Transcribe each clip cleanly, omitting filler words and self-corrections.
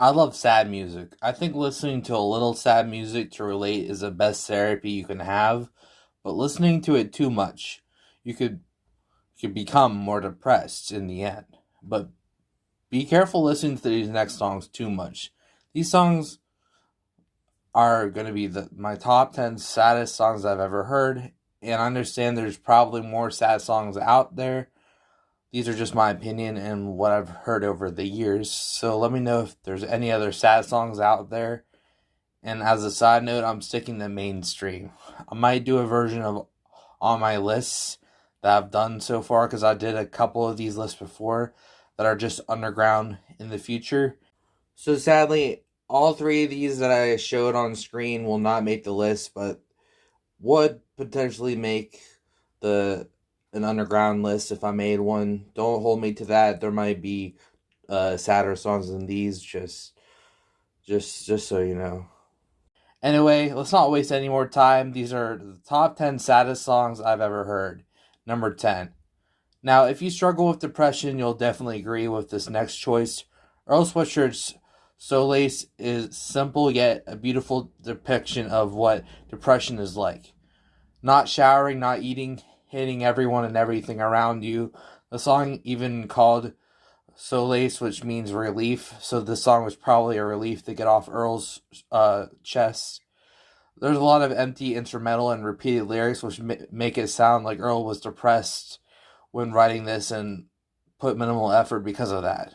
I love sad music. I think listening to a little sad music to relate is the best therapy you can have, but listening to it too much, you could become more depressed in the end. But be careful listening to these next songs too much. These songs are going to be my top 10 saddest songs I've ever heard, and I understand there's probably more sad songs out there. These are just my opinion and what I've heard over the years. So let me know if there's any other sad songs out there. And as a side note, I'm sticking to mainstream. I might do a version of on my lists that I've done so far because I did a couple of these lists before that are just underground in the future. So sadly, all three of these that I showed on screen will not make the list, but would potentially make the an underground list if I made one. Don't hold me to that. There might be sadder songs than these. Just so you know. Anyway, let's not waste any more time. These are the top 10 saddest songs I've ever heard. Number 10. Now, if you struggle with depression, you'll definitely agree with this next choice. Earl Sweatshirt's Solace is simple yet a beautiful depiction of what depression is like. Not showering, not eating, hating everyone and everything around you. The song even called Solace, which means relief. So this song was probably a relief to get off Earl's chest. There's a lot of empty instrumental and repeated lyrics, which make it sound like Earl was depressed when writing this and put minimal effort because of that.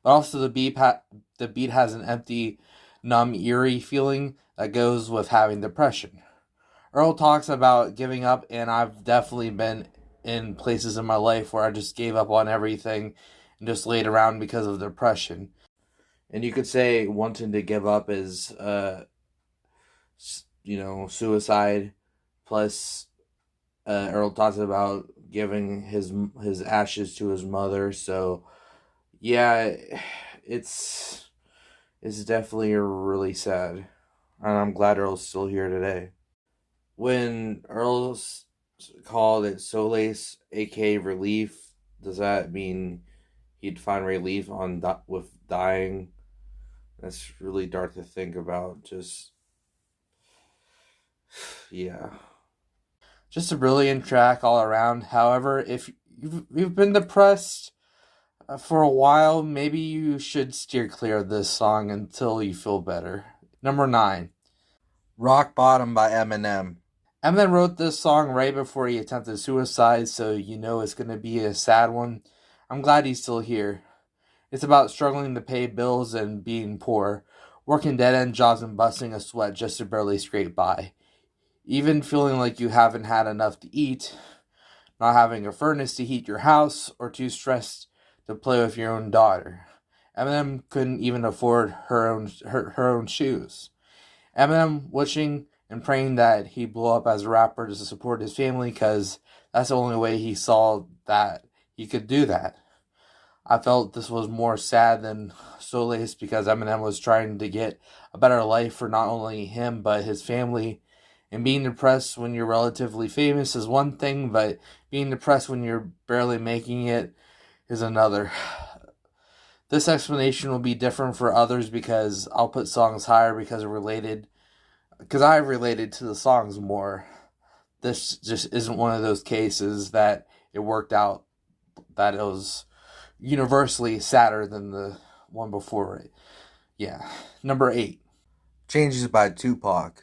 But also the beat has an empty, numb, eerie feeling that goes with having depression. Earl talks about giving up, and I've definitely been in places in my life where I just gave up on everything and just laid around because of depression. And you could say wanting to give up is, suicide. Plus, Earl talks about giving his ashes to his mother. So, yeah, it's definitely really sad, and I'm glad Earl's still here today. When Earl's called it Solace, aka relief, does that mean he'd find relief with dying? That's really dark to think about. Just yeah, just a brilliant track all around. However, if you've been depressed for a while, maybe you should steer clear of this song until you feel better. Number 9, Rock Bottom by Eminem. Eminem wrote this song right before he attempted suicide, so you know it's going to be a sad one. I'm glad he's still here. It's about struggling to pay bills and being poor, working dead-end jobs and busting a sweat just to barely scrape by. Even feeling like you haven't had enough to eat, not having a furnace to heat your house, or too stressed to play with your own daughter. Eminem couldn't even afford her own shoes. Eminem wishing and praying that he blew up as a rapper to support his family because that's the only way he saw that he could do that. I felt this was more sad than Solace because Eminem was trying to get a better life for not only him but his family. And being depressed when you're relatively famous is one thing, but being depressed when you're barely making it is another. This explanation will be different for others because I'll put songs higher because I related to the songs more. This just isn't one of those cases that it worked out that it was universally sadder than the one before it. Yeah. Number 8, Changes by Tupac.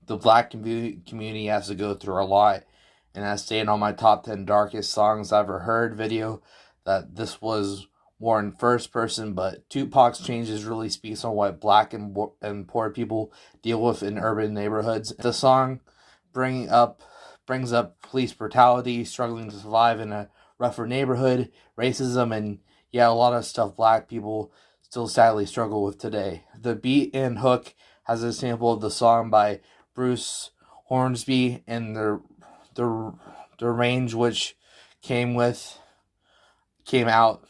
The black community has to go through a lot, and I stated on my top 10 darkest songs I've ever heard video that this was more in first person, but Tupac's Changes really speaks on what black and poor people deal with in urban neighborhoods. The song brings up police brutality, struggling to survive in a rougher neighborhood, racism, and a lot of stuff black people still sadly struggle with today. The beat and hook has a sample of the song by Bruce Hornsby, and the range which came out,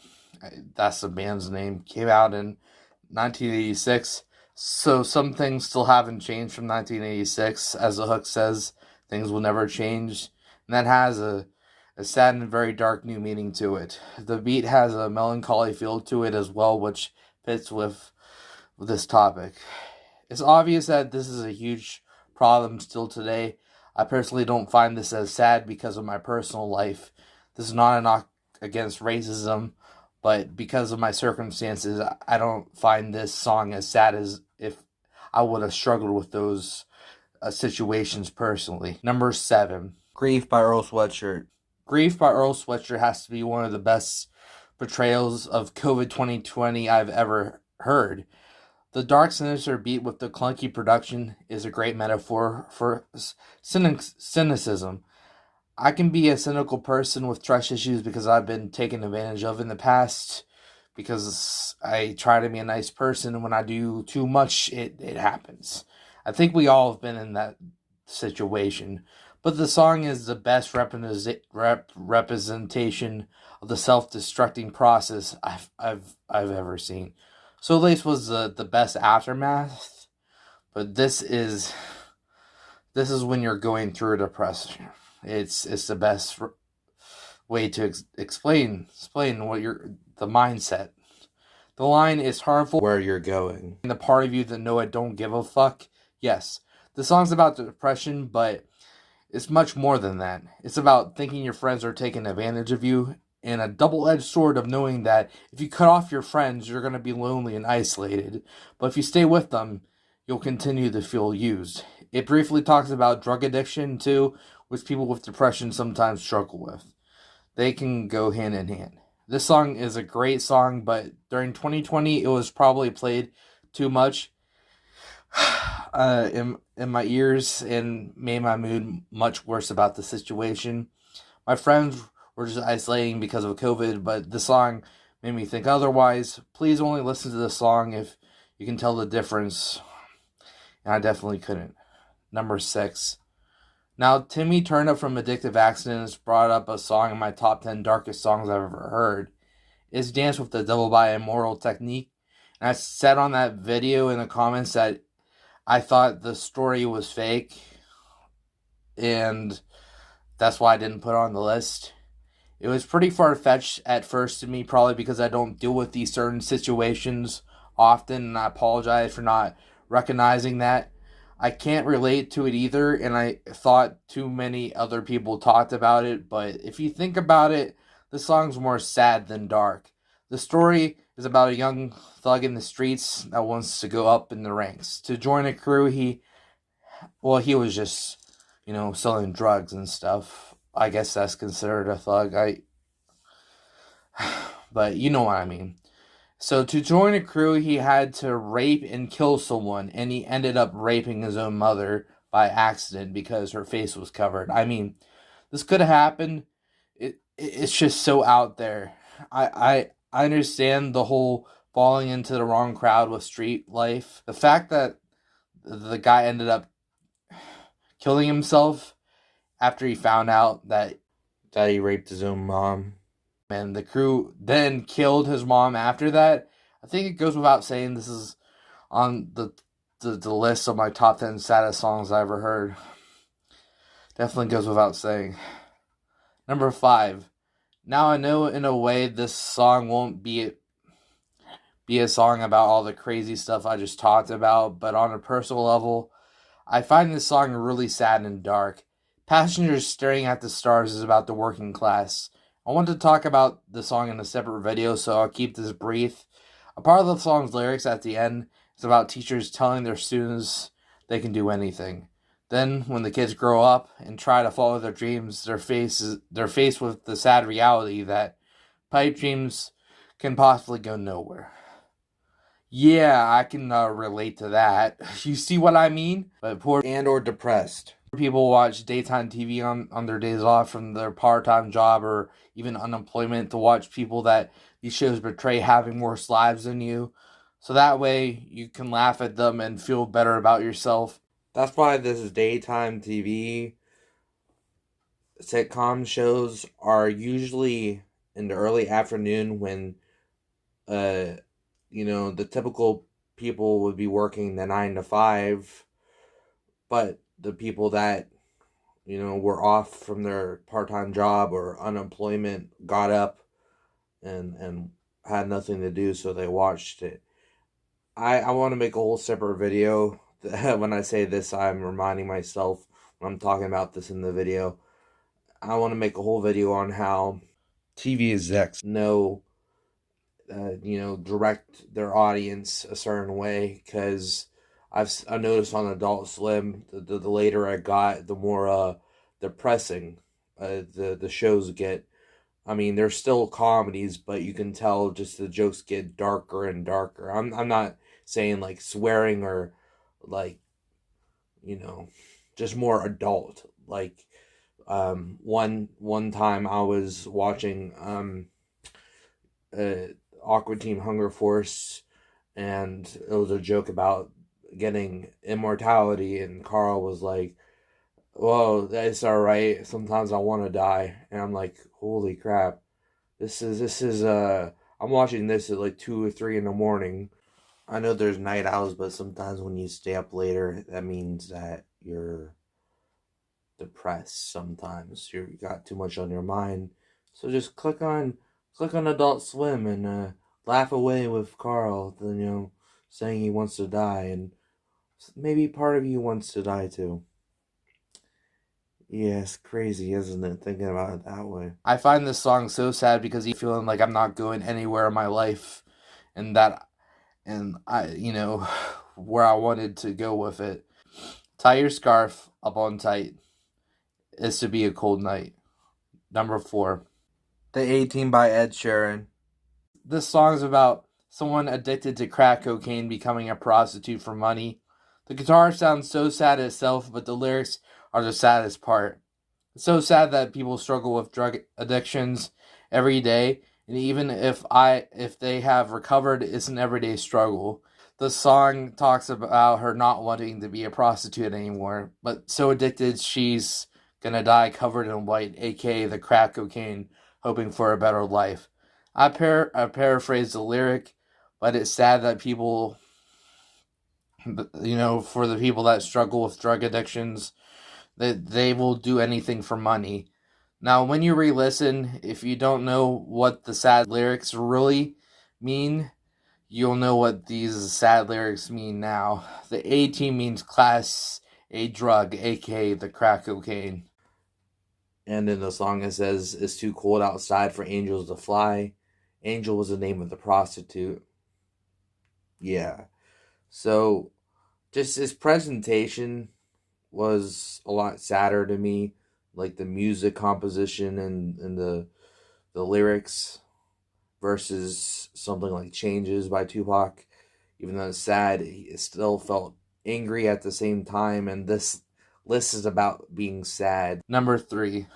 that's the band's name, came out in 1986. So some things still haven't changed from 1986. As the hook says, things will never change. And that has a sad and very dark new meaning to it. The beat has a melancholy feel to it as well, which fits with this topic. It's obvious that this is a huge problem still today. I personally don't find this as sad because of my personal life. This is not a knock against racism, but because of my circumstances, I don't find this song as sad as if I would have struggled with those situations personally. Number 7, Grief by Earl Sweatshirt. Grief by Earl Sweatshirt has to be one of the best portrayals of COVID 2020 I've ever heard. The dark, sinister beat with the clunky production is a great metaphor for cynicism. I can be a cynical person with trust issues because I've been taken advantage of in the past, because I try to be a nice person, and when I do too much, it happens. I think we all have been in that situation. But the song is the best representation of the self-destructing process I've ever seen. So Lace was the best aftermath, but this is when you're going through a depression. It's the best way to explain what the mindset. The line is harmful where you're going. And the part of you that know it don't give a fuck. Yes, the song's about depression, but it's much more than that. It's about thinking your friends are taking advantage of you, and a double-edged sword of knowing that if you cut off your friends, you're going to be lonely and isolated. But if you stay with them, you'll continue to feel used. It briefly talks about drug addiction, too, which people with depression sometimes struggle with. They can go hand in hand. This song is a great song, but during 2020, it was probably played too much in my ears and made my mood much worse about the situation. My friends were just isolating because of COVID, but the song made me think otherwise. Please only listen to the song if you can tell the difference. And I definitely couldn't. Number 6. Now, Timmy Turnip from Addictive Accidents brought up a song in my top 10 darkest songs I've ever heard. It's Dance with the Devil by Immoral Technique. And I said on that video in the comments that I thought the story was fake, and that's why I didn't put it on the list. It was pretty far-fetched at first to me, probably because I don't deal with these certain situations often, and I apologize for not recognizing that. I can't relate to it either, and I thought too many other people talked about it, but if you think about it, the song's more sad than dark. The story is about a young thug in the streets that wants to go up in the ranks. To join a crew, he was just, selling drugs and stuff. I guess that's considered a thug. But you know what I mean. So to join a crew, he had to rape and kill someone, and he ended up raping his own mother by accident because her face was covered. I mean, this could have happened. It's just so out there. I understand the whole falling into the wrong crowd with street life. The fact that the guy ended up killing himself after he found out that he raped his own mom, and the crew then killed his mom after that, I think it goes without saying this is on the list of my top 10 saddest songs I ever heard. Definitely goes without saying. Number 5. Now I know in a way this song won't be a song about all the crazy stuff I just talked about, but on a personal level, I find this song really sad and dark. Passengers Staring at the Stars is about the working class. I want to talk about the song in a separate video, so I'll keep this brief. A part of the song's lyrics at the end is about teachers telling their students they can do anything. Then, when the kids grow up and try to follow their dreams, they're faced with the sad reality that pipe dreams can possibly go nowhere. Yeah, I can relate to that. You see what I mean? But poor and or depressed. People watch daytime TV on their days off from their part-time job or even unemployment to watch people that these shows portray having worse lives than you. So that way you can laugh at them and feel better about yourself. That's why this is daytime TV. Sitcom shows are usually in the early afternoon when, the typical people would be working the 9 to 5, but the people that, were off from their part-time job or unemployment got up and had nothing to do, so they watched it. I want to make a whole separate video. When I say this, I'm reminding myself when I'm talking about this in the video. I want to make a whole video on how TV execs know, direct their audience a certain way. Because I noticed on Adult Swim, the later I got, the more depressing the shows get. I mean, they're still comedies, but you can tell just the jokes get darker and darker. I'm not saying like swearing or like, you know, just more adult. Like one time I was watching Aqua Team Hunger Force, and it was a joke about getting immortality, and Carl was like, "Whoa, that's all right. Sometimes I want to die," and I'm like, "Holy crap! This is. I'm watching this at like 2 or 3 in the morning. I know there's night owls, but sometimes when you stay up later, that means that you're depressed. Sometimes you got too much on your mind. So just click on Adult Swim and laugh away with Carl. Then saying he wants to die, and maybe part of you wants to die too. Yeah, it's crazy, isn't it? Thinking about it that way. I find this song so sad because he's feeling like I'm not going anywhere in my life, and I, where I wanted to go with it. Tie your scarf up on tight. It's to be a cold night. Number 4. The 18 by Ed Sheeran. This song is about someone addicted to crack cocaine becoming a prostitute for money. The guitar sounds so sad itself, but the lyrics are the saddest part. It's so sad that people struggle with drug addictions every day, and even if they have recovered, it's an everyday struggle. The song talks about her not wanting to be a prostitute anymore, but so addicted she's gonna die covered in white, aka the crack cocaine, hoping for a better life. I paraphrase the lyric, but it's sad that people, for the people that struggle with drug addictions, that they will do anything for money. Now, when you re-listen, if you don't know what the sad lyrics really mean, you'll know what these sad lyrics mean now. The 18 means class A drug, aka the crack cocaine. And in the song it says, "It's too cold outside for angels to fly." Angel was the name of the prostitute. Yeah. So, just his presentation was a lot sadder to me. Like the music composition and the lyrics versus something like Changes by Tupac. Even though it's sad, it still felt angry at the same time, and this list is about being sad. Number 3.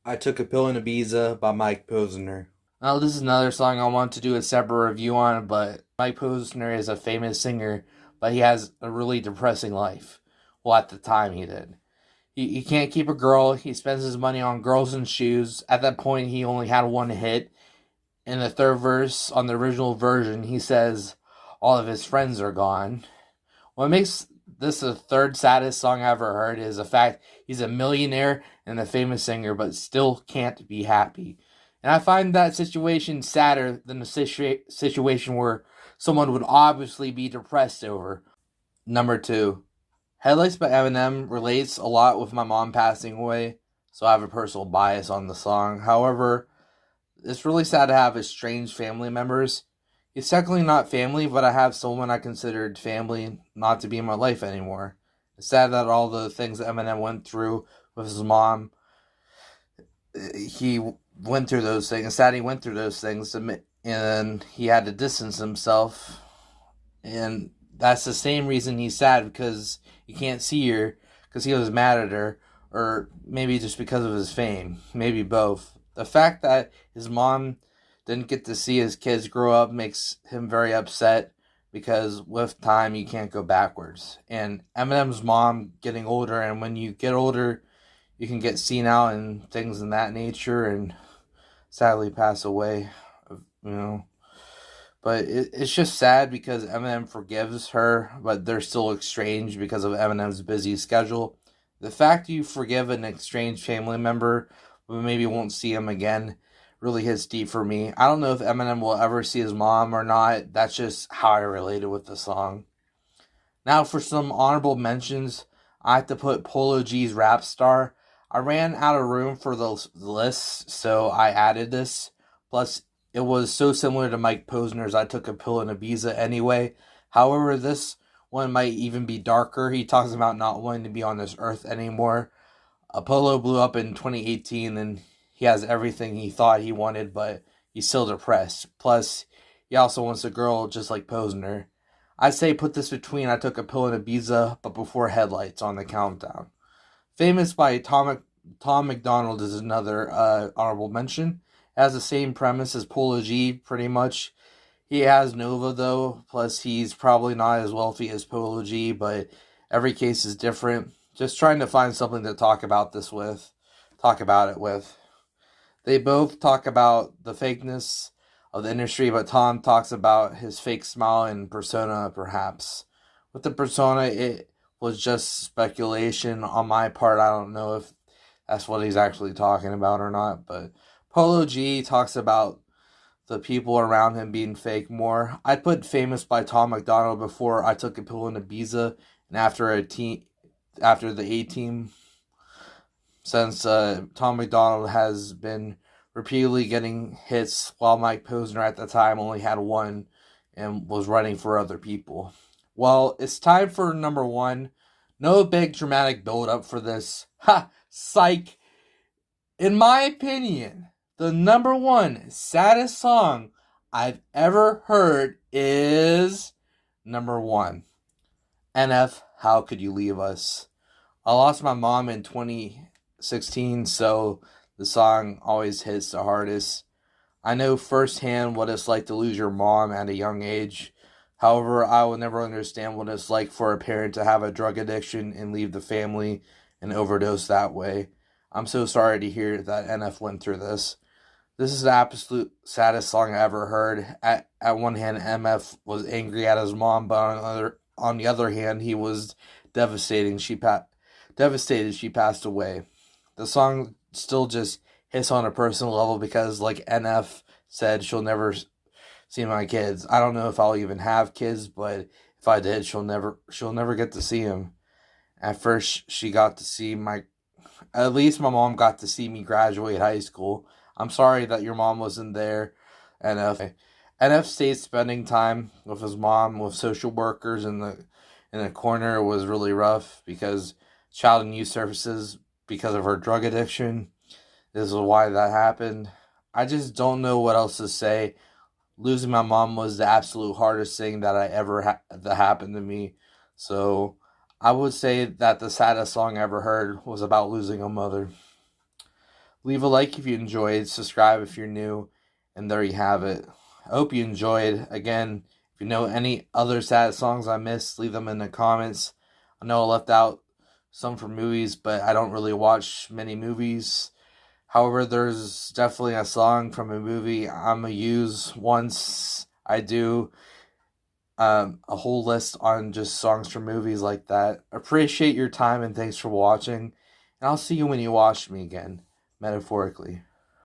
I Took a Pill in Ibiza by Mike Posner. Now, this is another song I want to do a separate review on, but Mike Posner is a famous singer, but he has a really depressing life. Well, at the time he did. He can't keep a girl. He spends his money on girls and shoes. At that point, he only had one hit. In the third verse, on the original version, he says all of his friends are gone. What makes this the third saddest song I ever heard is the fact he's a millionaire and a famous singer, but still can't be happy. And I find that situation sadder than the situation where someone would obviously be depressed over. Number 2. Headlights by Eminem relates a lot with my mom passing away, so I have a personal bias on the song. However, it's really sad to have estranged family members. He's technically not family, but I have someone I considered family not to be in my life anymore. It's sad that all the things that Eminem went through with his mom, he went through those things. It's sad he went through those things, and he had to distance himself. And that's the same reason he's sad, because he can't see her, because he was mad at her, or maybe just because of his fame. Maybe both. The fact that his mom didn't get to see his kids grow up makes him very upset, because with time you can't go backwards. And Eminem's mom getting older, and when you get older, you can get senile and things in that nature, and sadly pass away, you know. But it's just sad because Eminem forgives her, but they're still estranged because of Eminem's busy schedule. The fact you forgive an estranged family member, but maybe won't see him again, really hits deep for me. I don't know if Eminem will ever see his mom or not. That's just how I related with the song. Now for some honorable mentions, I have to put Polo G's Rap Star. I ran out of room for the list, so I added this. Plus, it was so similar to Mike Posner's I Took a Pill in Ibiza anyway. However, this one might even be darker. He talks about not wanting to be on this earth anymore. Apollo blew up in 2018 and he has everything he thought he wanted, but he's still depressed. Plus, he also wants a girl just like Posner. I'd say put this between I Took a Pill in Ibiza, but before Headlights on the countdown. Famous by Tom McDonald is another honorable mention. It has the same premise as Polo G, pretty much. He has Nova, though, plus he's probably not as wealthy as Polo G, but every case is different. Just trying to find something to talk about it with. They both talk about the fakeness of the industry, but Tom talks about his fake smile and persona, perhaps. With the persona, it was just speculation on my part. I don't know if that's what he's actually talking about or not, but Polo G talks about the people around him being fake more. I put Famous by Tom McDonald before I Took a Pill in Ibiza, and after the A-Team, since Tom McDonald has been repeatedly getting hits while Mike Posner at the time only had one and was running for other people. Well, it's time for number one. No big dramatic build up for this. Ha! Psych! In my opinion, the number one saddest song I've ever heard is number one. NF, How Could You Leave Us? I lost my mom in 2016, so the song always hits the hardest. I know firsthand what it's like to lose your mom at a young age. However, I will never understand what it's like for a parent to have a drug addiction and leave the family and overdose that way. I'm so sorry to hear that NF went through this. This is the absolute saddest song I ever heard. At one hand, MF was angry at his mom, but on the other hand, he was devastated. She passed away. The song still just hits on a personal level because, like NF said, she'll never see my kids. I don't know if I'll even have kids, but if I did, she'll never get to see them. At first, she got to see at least my mom got to see me graduate high school. I'm sorry that your mom wasn't there. NF stayed spending time with his mom, with social workers in the corner. It was really rough because child and youth services, because of her drug addiction. This is why that happened. I just don't know what else to say. Losing my mom was the absolute hardest thing that that happened to me. So I would say that the saddest song I ever heard was about losing a mother. Leave a like if you enjoyed, subscribe if you're new, and there you have it. I hope you enjoyed. Again, if you know any other sad songs I missed, leave them in the comments. I know I left out some for movies, but I don't really watch many movies. However, there's definitely a song from a movie I'm going to use once I do a whole list on just songs from movies like that. Appreciate your time and thanks for watching. And I'll see you when you watch me again, metaphorically.